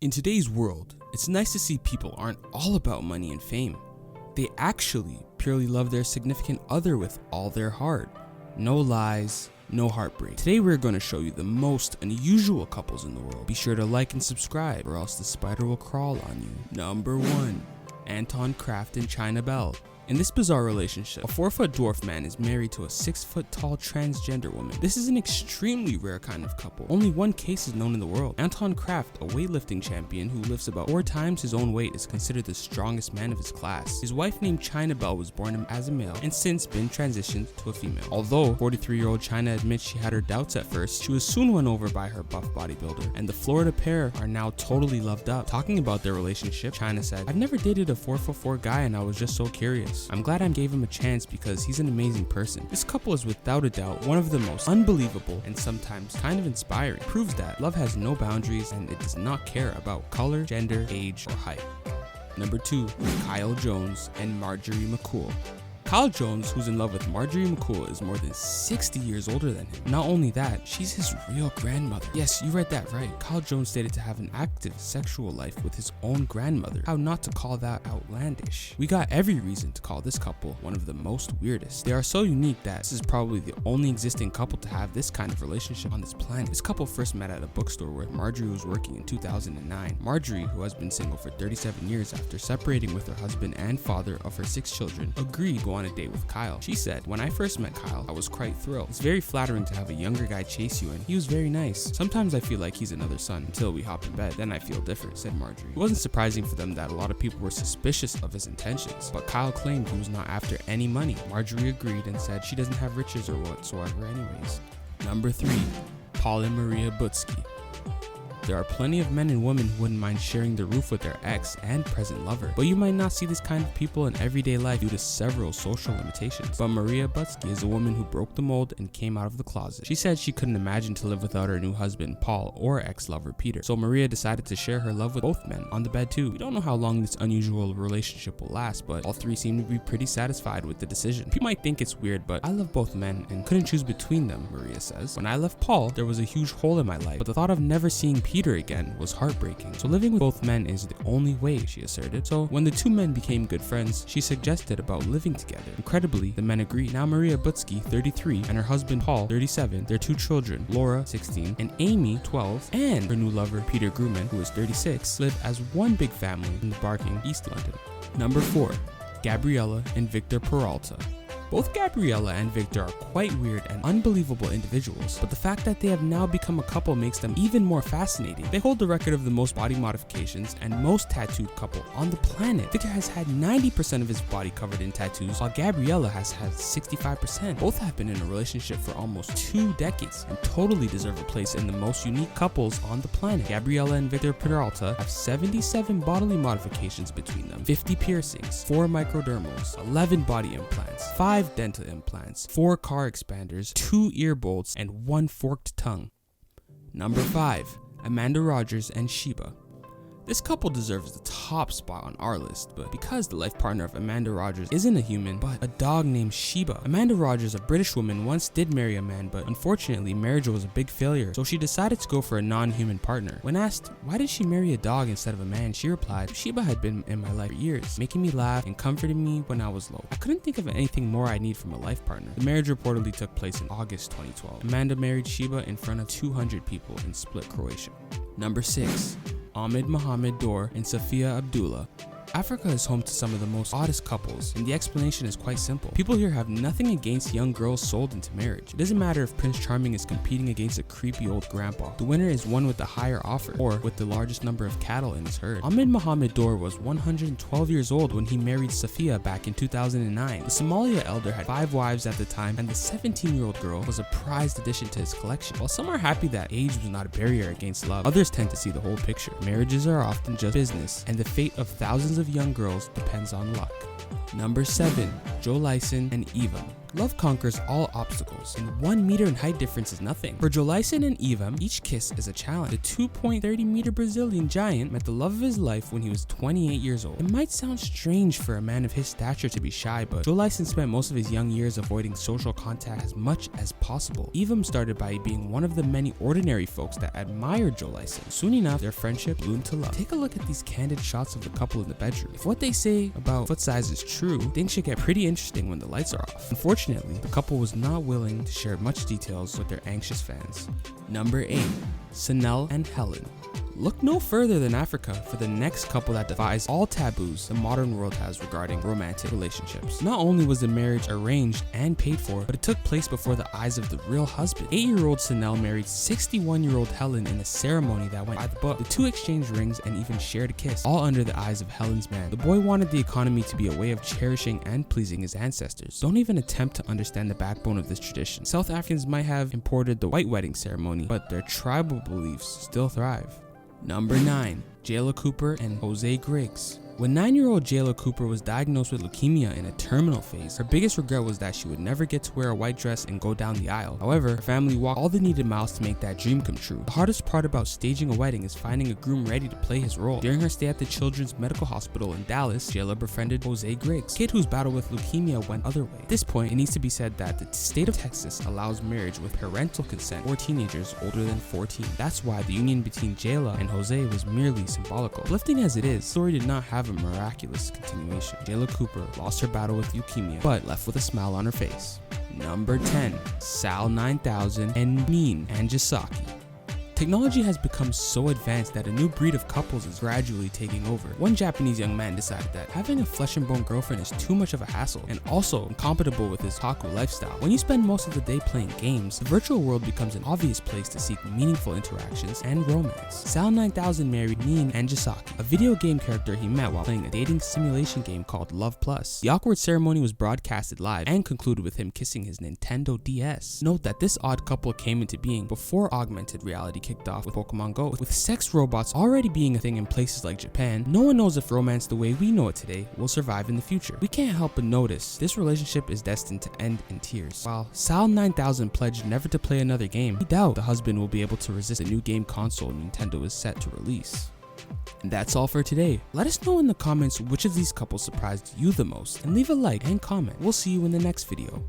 In today's world, it's nice to see people aren't all about money and fame. They actually purely love their significant other with all their heart. No lies, no heartbreak. Today we're going to show you the most unusual couples in the world. Be sure to like and subscribe or else the spider will crawl on you. Number 1. Anton Kraft and China Bell. In this bizarre relationship, a 4-foot dwarf man is married to a 6-foot tall transgender woman. This is an extremely rare kind of couple. Only one case is known in the world. Anton Kraft, a weightlifting champion who lifts about 4 times his own weight, is considered the strongest man of his class. His wife named China Bell was born as a male and since been transitioned to a female. Although 43-year-old China admits she had her doubts at first, she was soon won over by her buff bodybuilder, and the Florida pair are now totally loved up. Talking about their relationship, China said, "I've never dated a 4'4" guy and I was just so curious. I'm glad I gave him a chance because he's an amazing person." This couple is without a doubt one of the most unbelievable and sometimes kind of inspiring. It proves that love has no boundaries and it does not care about color, gender, age, or height. Number 2. Kyle Jones and Marjorie McCool. Kyle Jones, who's in love with Marjorie McCool, is more than 60 years older than him. Not only that, she's his real grandmother. Yes, you read that right. Kyle Jones stated to have an active sexual life with his own grandmother. How not to call that outlandish? We got every reason to call this couple one of the most weirdest. They are so unique that this is probably the only existing couple to have this kind of relationship on this planet. This couple first met at a bookstore where Marjorie was working in 2009. Marjorie, who has been single for 37 years after separating with her husband and father of her 6 children, agreed to go on a date with Kyle. She said, "When I first met Kyle, I was quite thrilled. It's very flattering to have a younger guy chase you and he was very nice. Sometimes I feel like he's another son until we hop in bed. Then I feel different," said Marjorie. It wasn't surprising for them that a lot of people were suspicious of his intentions, but Kyle claimed he was not after any money. Marjorie agreed and said she doesn't have riches or whatsoever anyways. Number 3. Paul and Maria Butzke. There are plenty of men and women who wouldn't mind sharing the roof with their ex and present lover, but you might not see this kind of people in everyday life due to several social limitations. But Maria Butzke is a woman who broke the mold and came out of the closet. She said she couldn't imagine to live without her new husband Paul or ex-lover Peter, so Maria decided to share her love with both men on the bed too. We don't know how long this unusual relationship will last, but all 3 seem to be pretty satisfied with the decision. People might think it's weird, but I love both men and couldn't choose between them, Maria says. "When I left Paul, there was a huge hole in my life, but the thought of never seeing Peter again was heartbreaking. So living with both men is the only way," she asserted. So when the 2 men became good friends, she suggested about living together. Incredibly, the men agreed. Now Maria Butzke, 33, and her husband Paul, 37, their 2 children, Laura, 16, and Amy, 12, and her new lover, Peter Grumman, who is 36, live as one big family in the Barking, East London. Number 4. Gabriella and Victor Peralta. Both Gabriella and Victor are quite weird and unbelievable individuals, but the fact that they have now become a couple makes them even more fascinating. They hold the record of the most body modifications and most tattooed couple on the planet. Victor has had 90% of his body covered in tattoos, while Gabriella has had 65%. Both have been in a relationship for almost 2 decades and totally deserve a place in the most unique couples on the planet. Gabriella and Victor Peralta have 77 bodily modifications between them, 50 piercings, 4 microdermals, 11 body implants, 5 dental implants, 4 car expanders, 2 ear bolts, and 1 forked tongue. Number 5. Amanda Rogers and Sheba. This couple deserves the top spot on our list, but because the life partner of Amanda Rogers isn't a human, but a dog named Sheba. Amanda Rogers, a British woman, once did marry a man, but unfortunately marriage was a big failure, so she decided to go for a non-human partner. When asked why did she marry a dog instead of a man, she replied, "Sheba had been in my life for years, making me laugh and comforting me when I was low. I couldn't think of anything more I need from a life partner." The marriage reportedly took place in August 2012. Amanda married Sheba in front of 200 people in Split, Croatia. Number 6. Ahmed Mohamed Dor and Safia Abdullah. Africa is home to some of the most oddest couples, and the explanation is quite simple. People here have nothing against young girls sold into marriage. It doesn't matter if Prince Charming is competing against a creepy old grandpa. The winner is one with the higher offer, or with the largest number of cattle in his herd. Ahmed Mohamed Dor was 112 years old when he married Safia back in 2009. The Somalia elder had 5 wives at the time, and the 17-year-old girl was a prized addition to his collection. While some are happy that age was not a barrier against love, others tend to see the whole picture. Marriages are often just business, and the fate of thousands of young girls depends on luck. Number 7. Joe Lyson and Eva. Love conquers all obstacles, and 1 meter in height difference is nothing. For Jolison and Eva, each kiss is a challenge. The 2.30 meter Brazilian giant met the love of his life when he was 28 years old. It might sound strange for a man of his stature to be shy, but Jolison spent most of his young years avoiding social contact as much as possible. Eva started by being one of the many ordinary folks that admired Jolison. Soon enough, their friendship bloomed to love. Take a look at these candid shots of the couple in the bedroom. If what they say about foot size is true, things should get pretty interesting when the lights are off. Unfortunately, the couple was not willing to share much details with their anxious fans. Number 8. Sanel and Helen. Look no further than Africa for the next couple that defies all taboos the modern world has regarding romantic relationships. Not only was the marriage arranged and paid for, but it took place before the eyes of the real husband. 8-year-old Sanel married 61-year-old Helen in a ceremony that went by the book. The two exchanged rings and even shared a kiss, all under the eyes of Helen's man. The boy wanted the economy to be a way of cherishing and pleasing his ancestors. Don't even attempt to understand the backbone of this tradition. South Africans might have imported the white wedding ceremony, but their tribal beliefs still thrive. Number 9. Jayla Cooper and Jose Griggs. When 9-year-old Jayla Cooper was diagnosed with leukemia in a terminal phase, her biggest regret was that she would never get to wear a white dress and go down the aisle. However, her family walked all the needed miles to make that dream come true. The hardest part about staging a wedding is finding a groom ready to play his role. During her stay at the Children's Medical Hospital in Dallas, Jayla befriended Jose Griggs, a kid whose battle with leukemia went other way. At this point, it needs to be said that the state of Texas allows marriage with parental consent for teenagers older than 14. That's why the union between Jayla and Jose was merely symbolical. Uplifting as it is, the story did not have a miraculous continuation. Jayla Cooper lost her battle with leukemia, but left with a smile on her face. Number 10. Sal 9000 and Neen Angisaki. Technology has become so advanced that a new breed of couples is gradually taking over. One Japanese young man decided that having a flesh and bone girlfriend is too much of a hassle and also incompatible with his otaku lifestyle. When you spend most of the day playing games, the virtual world becomes an obvious place to seek meaningful interactions and romance. Sal 9000 married Neen Angisaki, a video game character he met while playing a dating simulation game called Love Plus. The awkward ceremony was broadcasted live and concluded with him kissing his Nintendo DS. Note that this odd couple came into being before augmented reality kicked off with Pokemon Go. With sex robots already being a thing in places like Japan, no one knows if romance the way we know it today will survive in the future. We can't help but notice this relationship is destined to end in tears. While Sal 9000 pledged never to play another game, we doubt the husband will be able to resist a new game console Nintendo is set to release. And that's all for today. Let us know in the comments which of these couples surprised you the most, and leave a like and comment. We'll see you in the next video.